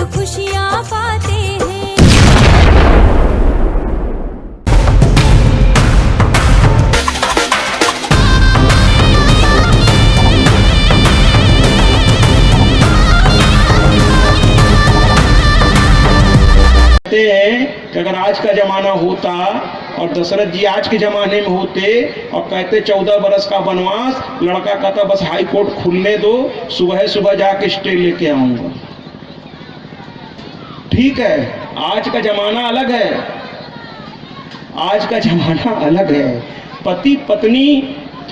सब खुशियाँ पाते हैं। कहते हैं कि अगर आज का जमाना होता और दशरथ जी आज के जमाने में होते और कहते 14 बरस का वनवास, लड़का कहता बस हाई कोर्ट खुलने दो, सुबह सुबह जाके स्टे लेके आऊंगा। ठीक है, आज का जमाना अलग है, आज का जमाना अलग है। पति पत्नी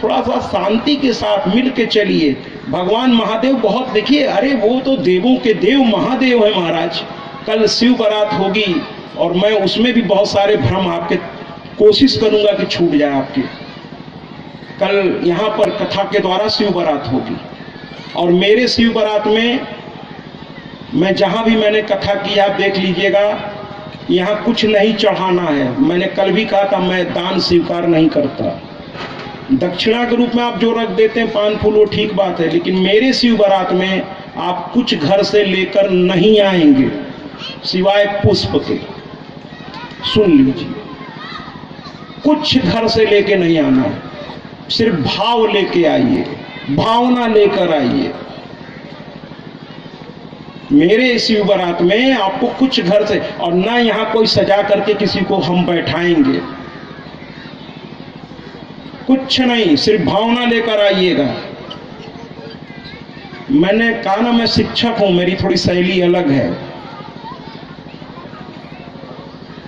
थोड़ा सा शांति के साथ मिल के चलिए। भगवान महादेव बहुत, देखिए, अरे वो तो देवों के देव महादेव है महाराज। कल शिव बारात होगी और मैं उसमें भी बहुत सारे भ्रम आपके कोशिश करूंगा कि छूट जाए आपके। कल यहाँ पर कथा के द्वारा शिव बारात होगी और मेरे शिव बारात में मैं जहाँ भी मैंने कथा की आप देख लीजिएगा, यहाँ कुछ नहीं चढ़ाना है। मैंने कल भी कहा था मैं दान स्वीकार नहीं करता। दक्षिणा के रूप में आप जो रख देते हैं पान फूल वो ठीक बात है, लेकिन मेरे शिव बारात में आप कुछ घर से लेकर नहीं आएंगे सिवाय पुष्प के। सुन लीजिए, कुछ घर से लेके नहीं आना, सिर्फ भाव लेके आइए, भावना लेकर आइए। मेरे शिव बारात में आपको कुछ घर से, और ना यहाँ कोई सजा करके किसी को हम बैठाएंगे, कुछ नहीं, सिर्फ भावना लेकर आइएगा। मैंने कहा ना मैं शिक्षक हूं, मेरी थोड़ी शैली अलग है।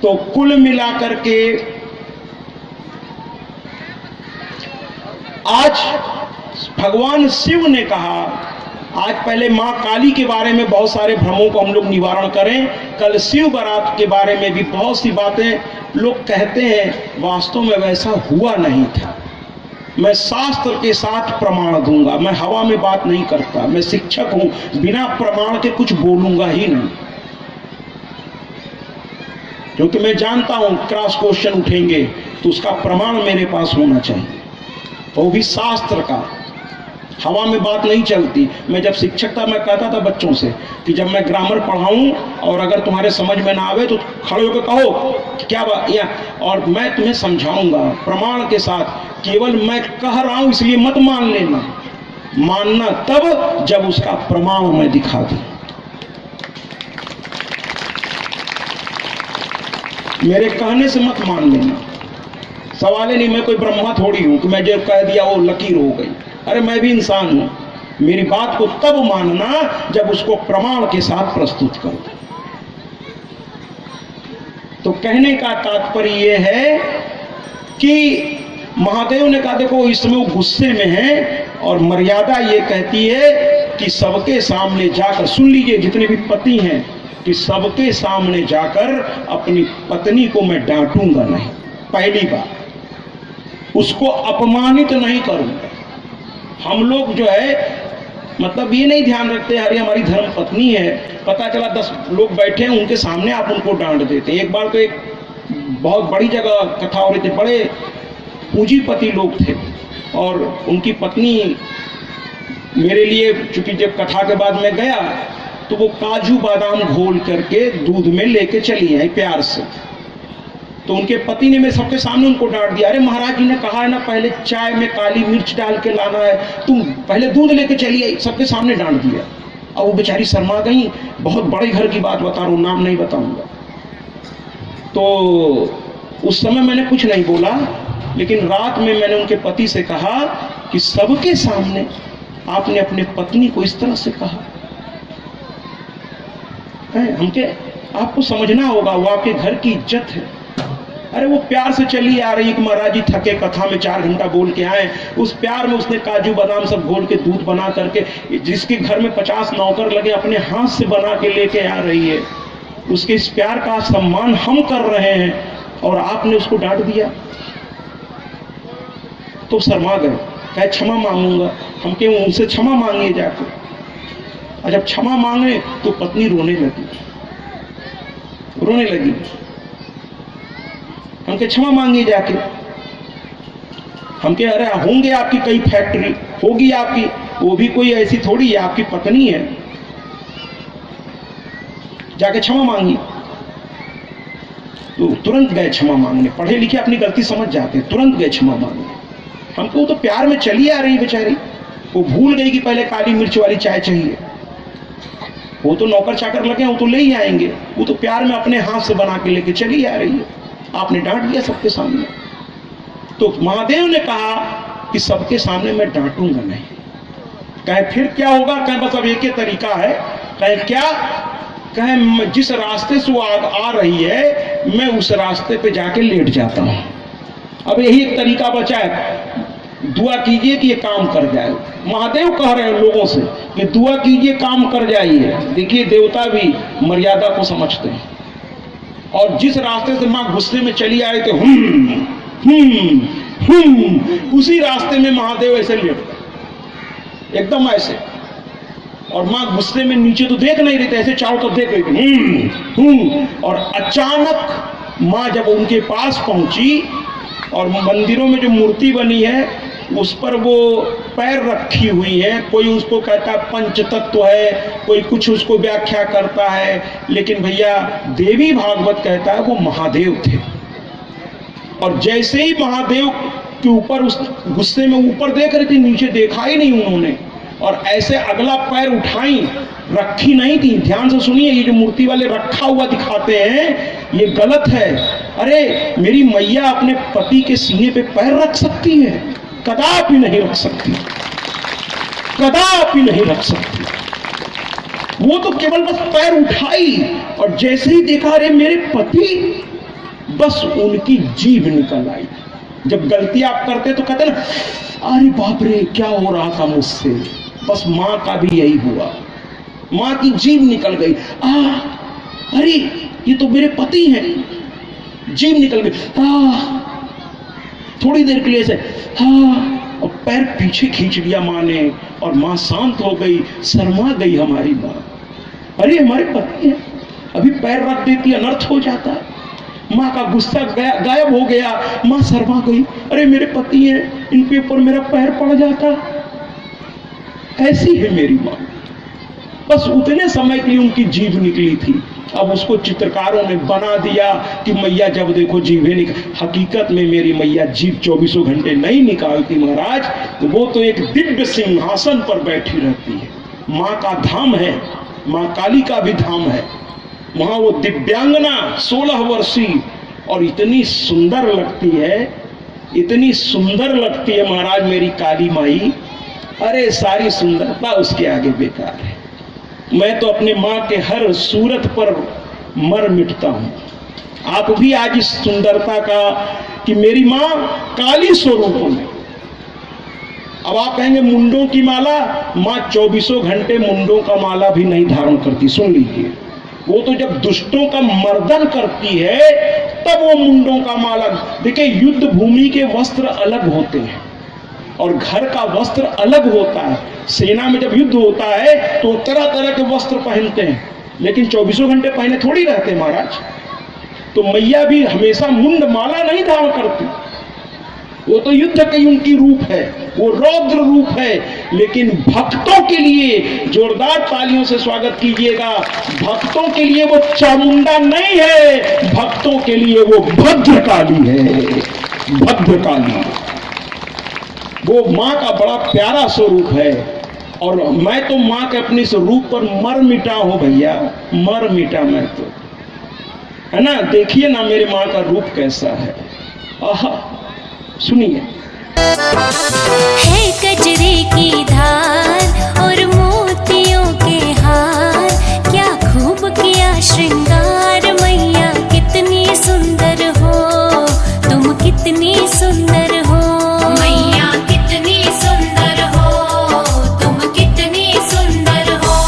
तो कुल मिलाकर के आज भगवान शिव ने कहा, आज पहले मां काली के बारे में बहुत सारे भ्रमों को हम लोग निवारण करें। कल शिव बारात के बारे में भी बहुत सी बातें लोग कहते हैं, वास्तव में वैसा हुआ नहीं था। मैं शास्त्र के साथ प्रमाण दूंगा, मैं हवा में बात नहीं करता, मैं शिक्षक हूं, बिना प्रमाण के कुछ बोलूंगा ही नहीं, क्योंकि मैं जानता हूं क्रॉस क्वेश्चन उठेंगे तो उसका प्रमाण मेरे पास होना चाहिए, वो भी शास्त्र का। हवा में बात नहीं चलती। मैं जब शिक्षक था मैं कहता था बच्चों से कि जब मैं ग्रामर पढ़ाऊं और अगर तुम्हारे समझ में ना आवे तो खड़े होकर कहो क्या बात या, और मैं तुम्हें समझाऊंगा प्रमाण के साथ। केवल मैं कह रहा हूं इसलिए मत मान लेना, मानना तब जब उसका प्रमाण मैं दिखा दूं। मेरे कहने से मत मान लेना। सवाल ही नहीं, मैं कोई ब्रह्मा थोड़ी हूं कि मैं जो कह दिया वो लकीर हो गई। अरे मैं भी इंसान हूं। मेरी बात को तब मानना जब उसको प्रमाण के साथ प्रस्तुत करो। तो कहने का तात्पर्य यह है कि महादेव ने कहा देखो इसमें वो गुस्से में है और मर्यादा ये कहती है कि सबके सामने जाकर, सुन लीजिए जितने भी पति हैं, कि सबके सामने जाकर अपनी पत्नी को मैं डांटूंगा नहीं। पहली बात, उसको अपमानित नहीं करूंगा। हम लोग जो है मतलब ये नहीं ध्यान रखते, अरे हमारी धर्म पत्नी है, पता चला 10 लोग बैठे हैं उनके सामने आप उनको डांट देते। एक बार तो एक बहुत बड़ी जगह कथा हो रही थी, बड़े पूंजीपति लोग थे और उनकी पत्नी मेरे लिए, चूंकि जब कथा के बाद मैं गया तो वो काजू बादाम घोल करके दूध में लेके चली आई प्यार से। तो उनके पति ने मेरे सबके सामने उनको डांट दिया, अरे महाराज जी ने कहा है ना पहले चाय में काली मिर्च डाल के लाना है, तुम पहले दूध लेके चली आई। सबके सामने डांट दिया। अब वो बेचारी शर्मा गई। बहुत बड़े घर की बात बता रहा हूँ, नाम नहीं बताऊंगा। तो उस समय मैंने कुछ नहीं बोला, लेकिन रात में मैंने उनके पति से कहा कि सबके सामने आपने अपने पत्नी को इस तरह से कहा है, हमके आपको समझना होगा, वो आपके घर की इज्जत है। अरे वो प्यार से चली आ रही कि महाराज जी थके कथा में 4 घंटा बोल के आए, उस प्यार में उसने काजू बादाम सब घोल के दूध बना करके, जिसके घर में 50 नौकर लगे अपने हाथ से बना के लेके आ रही है। उसके इस प्यार का सम्मान हम कर रहे हैं और आपने उसको डांट दिया। तो शर्मा गए, कहे क्षमा मांगूंगा। हम कहे उनसे क्षमा मांगे जाकर। और जब क्षमा मांगे तो पत्नी रोने लगी। हम कहे क्षमा मांगे जाके। हम कहे अरे होंगे आपकी कई फैक्ट्री होगी आपकी, वो भी कोई ऐसी थोड़ी है, आपकी पत्नी है। जाके क्षमा मांगी। तो तुरंत गए क्षमा मांगने। पढ़े लिखे अपनी गलती समझ जाते, तुरंत गए क्षमा मांगने। हमको तो प्यार में चली आ रही बेचारी, वो भूल गई कि पहले काली मिर्च वाली चाय चाहिए। वो तो नौकर चाकर लगे हैं, वो तो ले ही आएंगे, वो तो प्यार में अपने हाथ से बना के लेके चली आ रही है। आपने डांट दिया सबके सामने। तो महादेव ने कहा कि सबके सामने मैं डांटूंगा नहीं। कहे फिर क्या होगा? कहे बस अब एक ही तरीका है। कहे क्या? कहे जिस रास्ते से वो आ रही है मैं उस रास्ते पे जाके लेट जाता हूं। अब यही एक तरीका बचा है, दुआ कीजिए कि ये काम कर जाए। महादेव कह रहे हैं लोगों से कि दुआ कीजिए, काम कर जाइए। देखिए देवता भी मर्यादा को समझते हैं। और जिस रास्ते से माँ गुस्से में चली आई थी, उसी रास्ते में महादेव ऐसे लेट गए, एकदम ऐसे। और माँ गुस्से में नीचे तो देख नहीं रही थी, ऐसे चारों तरफ देख रही थी। और अचानक माँ जब उनके पास पहुंची और मंदिरों में जो मूर्ति बनी है उस पर वो पैर रखी हुई है, कोई उसको कहता है पंच तत्व है, कोई कुछ उसको व्याख्या करता है, लेकिन भैया देवी भागवत कहता है वो महादेव थे। और जैसे ही महादेव के ऊपर उस गुस्से में ऊपर देख रहे थे, नीचे देखा ही नहीं उन्होंने, और ऐसे अगला पैर उठाई, रखी नहीं थी। ध्यान से सुनिए, ये जो मूर्ति वाले रखा हुआ दिखाते हैं ये गलत है। अरे मेरी मैया अपने पति के सीने पे पैर रख सकती है? कदापि नहीं रख सकती, कदापि नहीं रख सकती। वो तो केवल बस पैर उठाई और जैसे ही देखा अरे मेरे पति, बस उनकी जीभ निकल आई। जब गलती आप करते तो कहते ना अरे बाप रे क्या हो रहा था मुझसे, बस माँ का भी यही हुआ। माँ की जीभ निकल गई। अरे ये तो मेरे पति हैं, जीभ निकल गई। थोड़ी देर के लिए से और पैर पीछे खींच लिया माँ ने, और माँ शांत हो गई, शर्मा गई हमारी माँ। अरे हमारे पति हैं, अभी पैर रख देती अनर्थ हो जाता। माँ का गुस्सा गायब हो गया, माँ शर्मा गई। अरे मेरे पति हैं, इनके ऊपर मेरा पैर पड़ जाता। ऐसी है मेरी माँ। बस उतने समय के लिए उनकी जीभ निकली थी। अब उसको चित्रकारों ने बना दिया कि मैया जब देखो जीभें निकल। हकीकत में मेरी मैया जीभ 24 घंटे नहीं निकालती महाराज, तो वो तो एक दिव्य सिंहासन पर बैठी रहती है। माँ का धाम है, माँ काली का भी धाम है। वहाँ वो दिव्यांगना 16 वर्षीय और इतनी सुंदर लगती है, इतनी सुंदर लगती है महाराज मेरी काली माई। अरे सारी सुंदरता उसके आगे बेकार है। मैं तो अपने माँ के हर सूरत पर मर मिटता हूँ। आप भी आज इस सुंदरता का कि मेरी माँ काली स्वरूप में। अब आप कहेंगे मुंडों की माला, माँ 24 घंटे मुंडों का माला भी नहीं धारण करती। सुन लीजिए, वो तो जब दुष्टों का मर्दन करती है तब वो मुंडों का माला। देखिए युद्ध भूमि के वस्त्र अलग होते हैं और घर का वस्त्र अलग होता है। सेना में जब युद्ध होता है तो तरह तरह के वस्त्र पहनते हैं, लेकिन 24 घंटे पहने थोड़ी रहते महाराज। तो मैया भी हमेशा मुंड माला नहीं धारण करती। वो तो युद्ध की उनकी रूप है, वो रौद्र रूप है। लेकिन भक्तों के लिए जोरदार तालियों से स्वागत कीजिएगा। भक्तों के लिए वो चामुंडा नहीं है, भक्तों के लिए वो भद्रकाली है। भद्रकाली वो माँ का बड़ा प्यारा स्वरूप है। और मैं तो माँ के अपने स्वरूप पर मर मिटा हूं भैया, मर मिटा मैं तो, है ना। देखिए ना मेरे माँ का रूप कैसा है। आहा, सुनिए। है कजरे की धार और मोतियों के हार, क्या खूब किया श्रृंगार। मैया कितनी सुंदर हो, तुम कितनी सुंदर हो। मैया कितनी सुंदर हो, तुम कितनी सुंदर हो।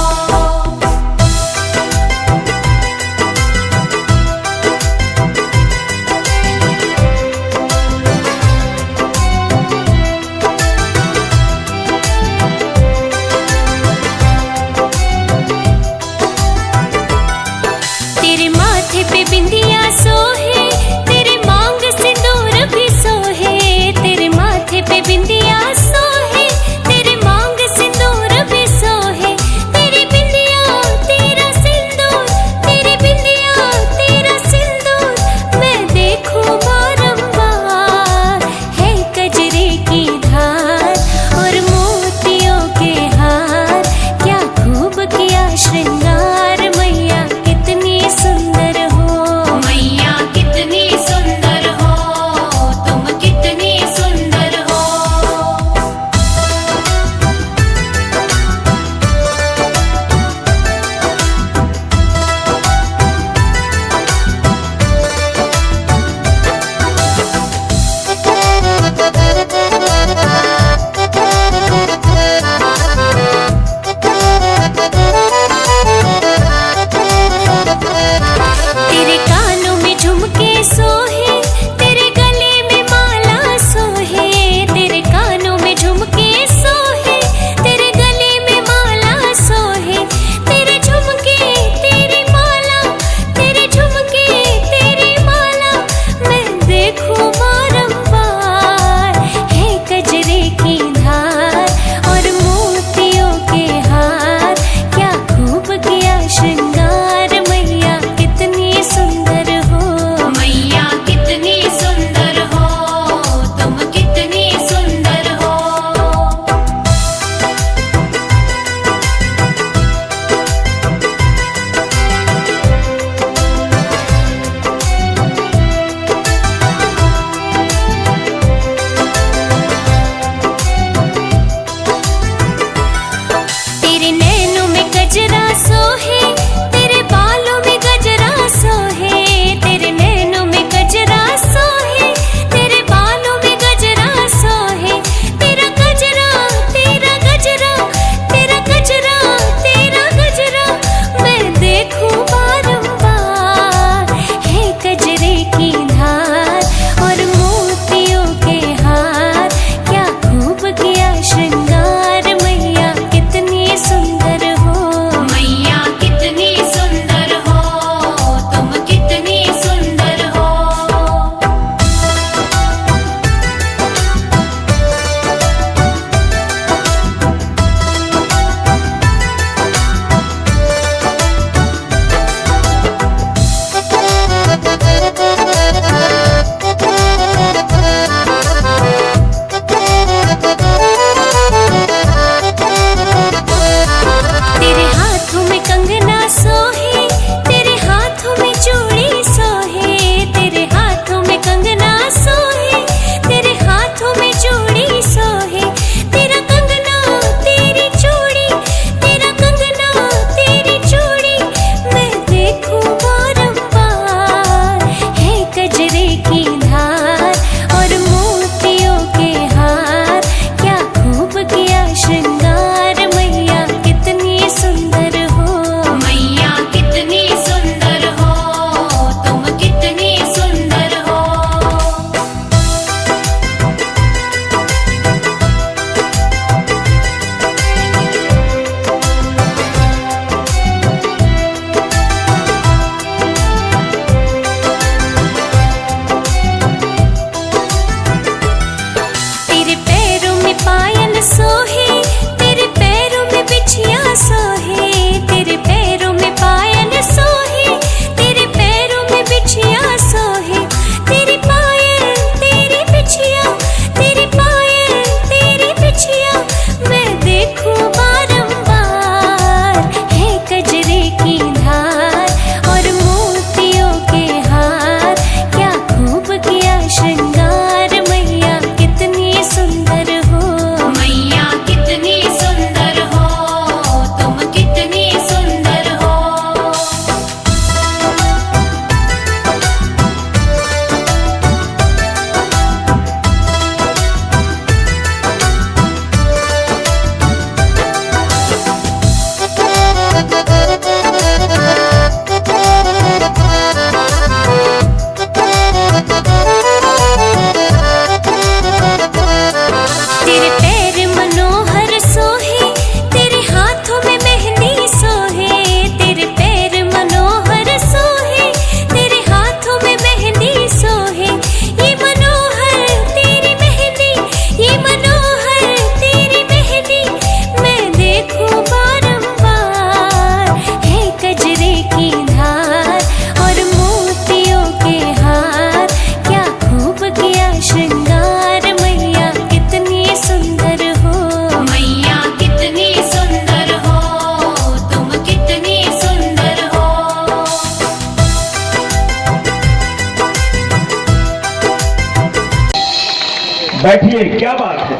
बैठिए, क्या बात है,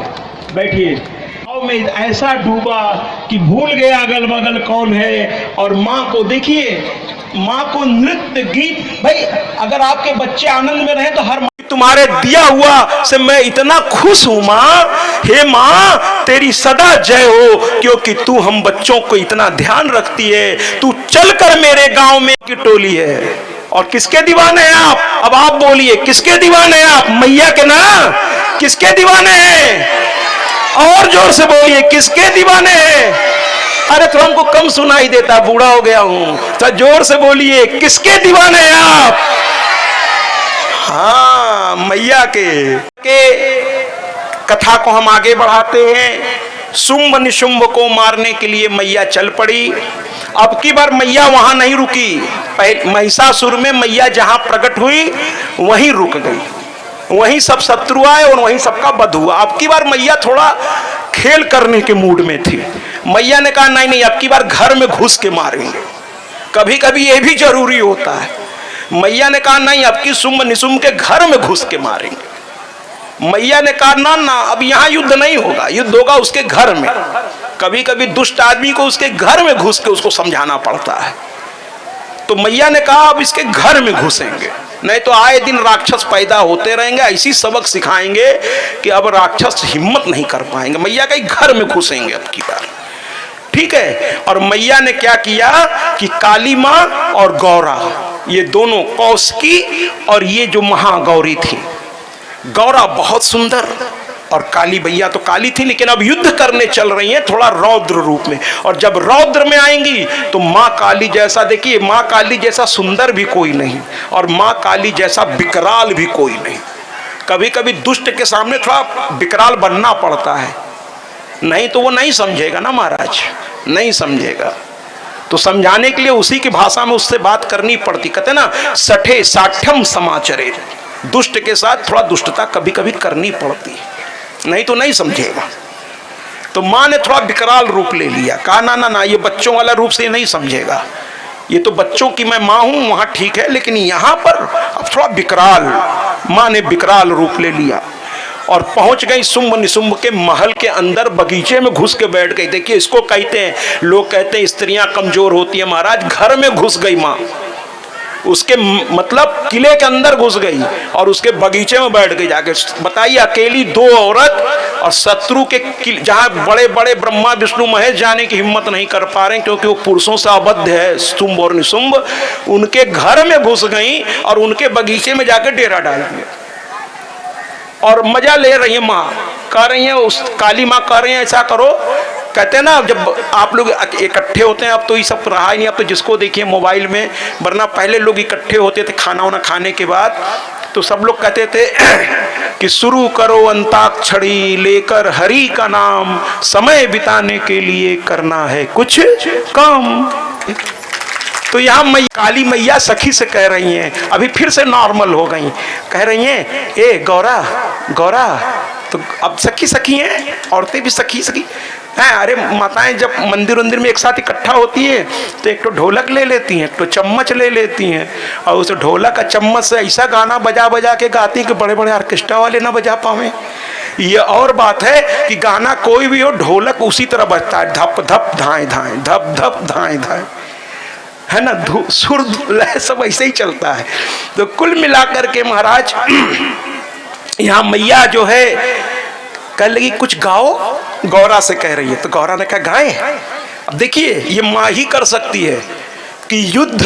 बैठिए। भाव में ऐसा डूबा कि भूल गया अगल बगल कौन है, और माँ को देखिए, माँ को नृत्य गीत। भाई अगर आपके बच्चे आनंद में रहे तो हर तुम्हारे दिया हुआ से मैं इतना खुश हूं माँ। हे माँ तेरी सदा जय हो, क्योंकि तू हम बच्चों को इतना ध्यान रखती है। तू चलकर मेरे गांव में की टोली है। और किसके दीवाने हैं आप? अब आप बोलिए, किसके दीवाने हैं आप? मैया के ना? किसके दीवाने हैं? और जोर से बोलिए, किसके दीवाने हैं? अरे तो हमको कम सुनाई देता, बूढ़ा हो गया हूं। तो जोर से बोलिए, किसके दीवाने हैं आप? हाँ, मैया के कथा को हम आगे बढ़ाते हैं। शुंभ निशुंभ को मारने के लिए मैया चल पड़ी। अब की बार मैया वहां नहीं रुकी। महिषासुर में मैया जहां प्रकट हुई वहीं रुक गई, वहीं सब शत्रु आए और वहीं सबका वध हुआ। अब की बार मैया थोड़ा खेल करने के मूड में थी। मैया ने कहा नहीं नहीं, अब की बार घर में घुस के मारेंगे, कभी कभी ये भी जरूरी होता है। मैया ने कहा नहीं, अब की शुंभ निशुंभ के घर में घुस के मारेंगे। मैया ने कहा ना ना, अब यहाँ युद्ध नहीं होगा, युद्ध होगा उसके घर में। कभी कभी दुष्ट आदमी को उसके घर में घुस के उसको समझाना पड़ता है। तो मैया ने कहा अब इसके घर में घुसेंगे, नहीं तो आए दिन राक्षस पैदा होते रहेंगे। ऐसी सबक सिखाएंगे कि अब राक्षस हिम्मत नहीं कर पाएंगे। मैया के घर में घुसेंगे अब की बार, ठीक है। और मैया ने क्या किया कि काली माँ और गौरा, ये दोनों, कौशिकी और ये जो महागौरी थी, गौरा बहुत सुंदर और काली भैया तो काली थी, लेकिन अब युद्ध करने चल रही हैं थोड़ा रौद्र रूप में। और जब रौद्र में आएंगी तो माँ काली जैसा, देखिए माँ काली जैसा सुंदर भी कोई नहीं और माँ काली जैसा विकराल भी कोई नहीं। कभी कभी दुष्ट के सामने थोड़ा विकराल बनना पड़ता है, नहीं तो वो नहीं समझेगा ना महाराज, नहीं समझेगा। तो समझाने के लिए उसी की भाषा में उससे बात करनी पड़ती। कहते ना, सठे साठ्यम समाचरे, दुष्ट के साथ थोड़ा दुष्टता कभी कभी करनी पड़ती है, नहीं तो नहीं समझेगा। तो माँ ने थोड़ा विकराल रूप ले लिया, कहा ना ना ना, ये बच्चों वाला रूप से नहीं समझेगा, ये तो बच्चों की मैं माँ हूं, वहां ठीक है, लेकिन यहाँ पर अब थोड़ा विकराल। माँ ने विकराल रूप ले लिया और पहुंच गई शुंभ निशुंभ के महल के अंदर, बगीचे में घुस के बैठ गई। देखिए इसको कहते हैं, लोग कहते हैं स्त्रियां कमजोर होती है, महाराज घर में घुस गई माँ, उसके मतलब किले के अंदर घुस गई और उसके बगीचे में बैठ गई जाके। बताइए अकेली दो औरत और शत्रु के जहां बड़े बड़े ब्रह्मा विष्णु महेश जाने की हिम्मत नहीं कर पा रहे क्योंकि वो पुरुषों से अबद्ध है शुंभ और निशुंभ, उनके घर में घुस गई और उनके बगीचे में जाकर डेरा डाल दिया और मजा ले रही है। माँ कह रही है, उस काली माँ कह रही है ऐसा करो। कहते हैं ना, जब आप लोग इकट्ठे होते हैं, अब तो ये सब रहा ही नहीं, अब तो जिसको देखिए मोबाइल में, वरना पहले लोग इकट्ठे होते थे खाना वाना खाने के बाद, तो सब लोग कहते थे कि शुरू करो अंताक्षरी लेकर हरि का नाम, समय बिताने के लिए करना है कुछ काम। तो यहाँ काली मैया सखी से कह रही हैं, अभी फिर से नॉर्मल हो गई, कह रही हैं ए गौरा गौरा, तो अब सखी सखी हैं, औरतें भी सखी सखी हैं। अरे माताएं जब मंदिर वंदिर में एक साथ इकट्ठा होती है तो एक तो ढोलक ले लेती हैं, एक तो चम्मच ले लेती हैं, और उस ढोलक का चम्मच से ऐसा गाना बजा बजा के गाती हैं कि बड़े बड़े ऑर्केस्ट्रा वाले ना बजा पावे। ये और बात है कि गाना कोई भी हो, ढोलक उसी तरह बजता है, धप धप धाए धाए, धप धप धाए धाए, है ना, सुर लय सब ऐसे ही चलता है। तो कुल मिलाकर के महाराज यहाँ मैया जो है कह लगी कुछ गाओ, गौरा से कह रही है। तो गौरा ने कहा गाएं। अब देखिए ये माँ ही कर सकती है कि युद्ध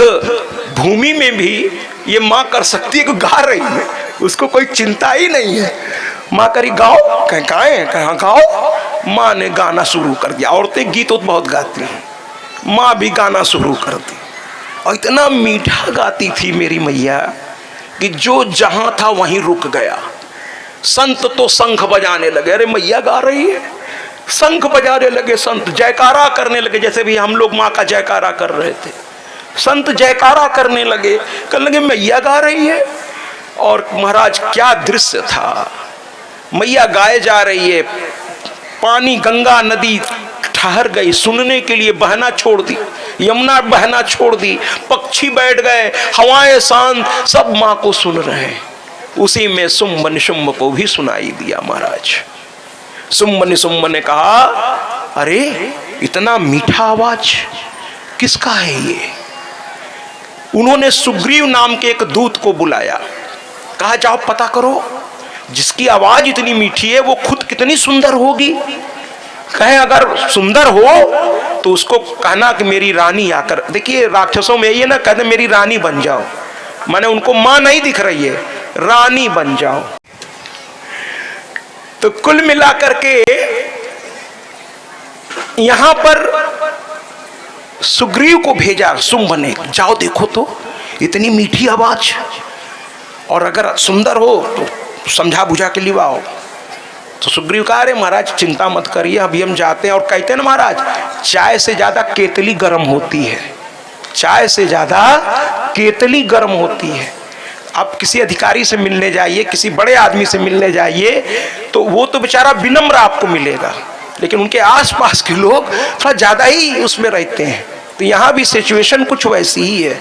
भूमि में भी ये माँ कर सकती है कि गा रही है, उसको कोई चिंता ही नहीं है। माँ करी गाओ, कह गाएं, कहा गाओ। माँ ने गाना शुरू कर दिया। औरतें गीत तो बहुत गाती हैं, माँ भी गाना शुरू कर दी और इतना मीठा गाती थी मेरी मैया कि जो जहां था वहीं रुक गया। संत तो शंख बजाने लगे, अरे मैया गा रही है, शंख बजाने लगे, संत जयकारा करने लगे, जैसे भी हम लोग माँ का जयकारा कर रहे थे, संत जयकारा करने लगे, कहने लगे मैया गा रही है। और महाराज क्या दृश्य था, मैया गाए जा रही है, पानी गंगा नदी ठहर गई, सुनने के लिए बहना छोड़ दी, यमुना बहना छोड़ दी, पक्षी बैठ गए, हवाएं शांत, सब माँ को सुन रहे हैं। उसी में शुंभ निशुंभ को भी सुनाई दिया महाराज। शुंभ निशुंभ ने कहा, अरे इतना मीठा आवाज किसका है ये? उन्होंने सुग्रीव नाम के एक दूत को बुलाया, कहा जाओ पता करो जिसकी आवाज इतनी मीठी है वो खुद कितनी सुंदर होगी। कहे अगर सुंदर हो तो उसको कहना कि मेरी रानी आकर, देखिए राक्षसों में ये ना कहते मेरी रानी बन जाओ, माने उनको मां नहीं दिख रही है, रानी बन जाओ। तो कुल मिलाकर के यहां पर सुग्रीव को भेजा शुंभ ने, जाओ देखो तो इतनी मीठी आवाज, और अगर सुंदर हो तो समझा बुझा के लिवाओ। तो सुग्रीव कहा, अरे महाराज चिंता मत करिए, अभी हम जाते हैं। और कहते हैं ना महाराज, चाय से ज्यादा केतली गर्म होती है, चाय से ज्यादा केतली गर्म होती है। आप किसी अधिकारी से मिलने जाइए, किसी बड़े आदमी से मिलने जाइए, तो वो तो बेचारा विनम्र आपको मिलेगा, लेकिन उनके आसपास के लोग थोड़ा ज्यादा ही उसमें रहते हैं। तो यहाँ भी सिचुएशन कुछ वैसी ही है।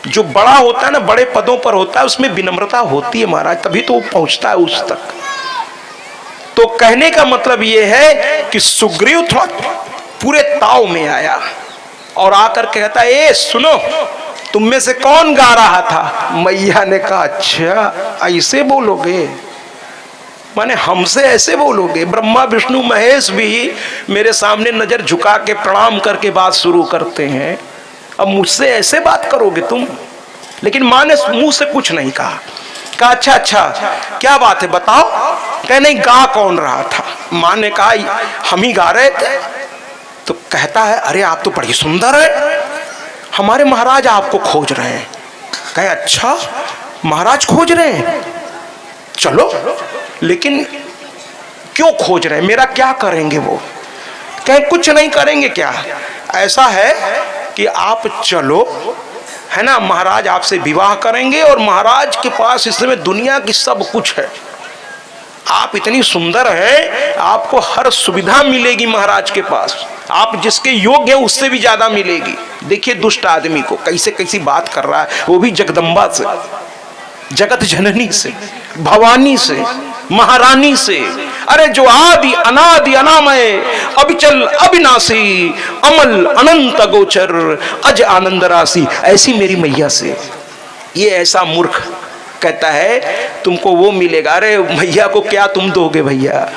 जो बड़ा होता है ना, बड़े पदों पर होता है, उसमें विनम्रता होती है महाराज, तभी तो वो पहुंचता है उस तक। तो कहने का मतलब ये है कि सुग्रीव थोड़ा पूरे ताव में आया और आकर कहता है, ए सुनो, तुम में से कौन गा रहा था? मैया ने कहा, अच्छा ऐसे बोलोगे, माने हमसे ऐसे बोलोगे? ब्रह्मा विष्णु महेश भी मेरे सामने नजर झुका के प्रणाम करके बात शुरू करते हैं, अब मुझसे ऐसे बात करोगे तुम? लेकिन माँ ने मुंह से कुछ नहीं कहा। कहा अच्छा अच्छा क्या बात है बताओ। कह नहीं, गा कौन रहा था? माँ ने कहा हम ही गा रहे थे। तो कहता है, अरे आप तो बड़ी सुंदर है, हमारे महाराज आपको खोज रहे हैं। कहे अच्छा महाराज खोज रहे हैं, चलो, लेकिन क्यों खोज रहे हैं, मेरा क्या करेंगे वो? कहे कुछ नहीं करेंगे। क्या ऐसा है कि आप चलो, है ना, महाराज आपसे विवाह करेंगे और महाराज के पास इस समय दुनिया की सब कुछ है, आप इतनी सुंदर हैं, आपको हर सुविधा मिलेगी महाराज के पास, आप जिसके योग्य हैं उससे भी ज्यादा मिलेगी। देखिए दुष्ट आदमी को कैसे कैसी बात कर रहा है, वो भी जगदम्बा से, जगत जननी से, भवानी से, महारानी से। अरे जो आदि अनादि अनामय, अविचल अविनाशी, अमल अनंत गोचर, अज आनंद राशि, ऐसी मेरी मैया से। ये ऐसा मूर्ख कहता है तुमको वो मिलेगा। अरे मैया को क्या तुम दोगे भैया?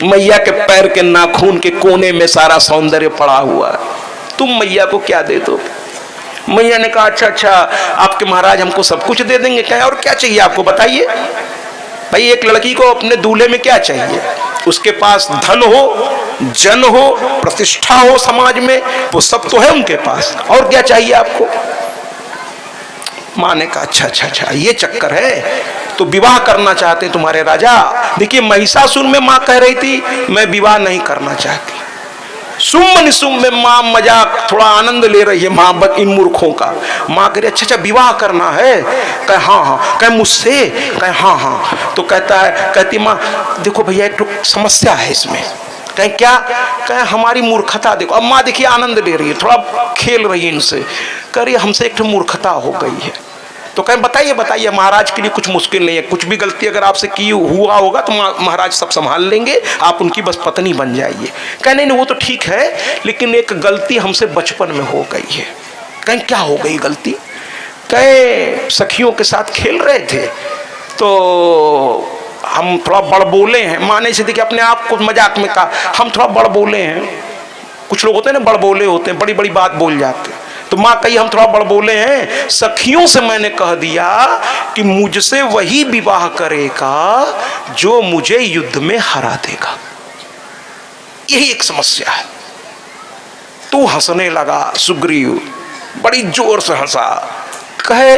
मैया के पैर के नाखून के कोने में सारा सौंदर्य पड़ा हुआ, तुम मैया को क्या दे दो? मैया ने कहा अच्छा अच्छा आपके महाराज हमको सब कुछ दे देंगे। कहे और क्या चाहिए आपको बताइए। भाई एक लड़की को अपने दूल्हे में क्या चाहिए? उसके पास धन हो, जन हो, प्रतिष्ठा हो समाज में, वो सब तो है उनके पास, और क्या चाहिए आपको? माँ ने कहा अच्छा अच्छा अच्छा ये चक्कर है, तो विवाह करना चाहते तुम्हारे राजा। देखिए महिषासुर में माँ कह रही थी मैं विवाह नहीं करना चाहती, शुंभ निशुंभ में माँ मजाक थोड़ा आनंद ले रही है माँ इन मूर्खों का। माँ कह रही अच्छा अच्छा विवाह करना है? कहे हाँ हाँ। कहे मुझसे? कहे हाँ हाँ। तो कहता है, कहती माँ देखो भैया एक समस्या है इसमें। कहे क्या? कहे हमारी मूर्खता देखो। अब माँ देखिए आनंद ले रही है, थोड़ा खेल रही है इनसे, कह रही हमसे एक मूर्खता हो गई है। तो कहें बताइए बताइए, महाराज के लिए कुछ मुश्किल नहीं है, कुछ भी गलती अगर आपसे की हुआ होगा तो महाराज सब संभाल लेंगे, आप उनकी बस पत्नी बन जाइए। कहें नहीं वो तो ठीक है, लेकिन एक गलती हमसे बचपन में हो गई है। कहें क्या हो गई गलती? कहें सखियों के साथ खेल रहे थे तो हम थोड़ा बड़बोले हैं। माने से देखिए अपने आप को मजाक में कहा हम थोड़ा बड़बोले हैं। कुछ लोग होते हैं ना बड़बोले होते हैं, बड़ी बड़ी बात बोल जाते हैं। तो माँ कही हम थोड़ा बड़बोले हैं, सखियों से मैंने कह दिया कि मुझसे वही विवाह करेगा जो मुझे युद्ध में हरा देगा। यही एक समस्या है। तू हंसने लगा सुग्रीव, बड़ी जोर से हंसा। कहे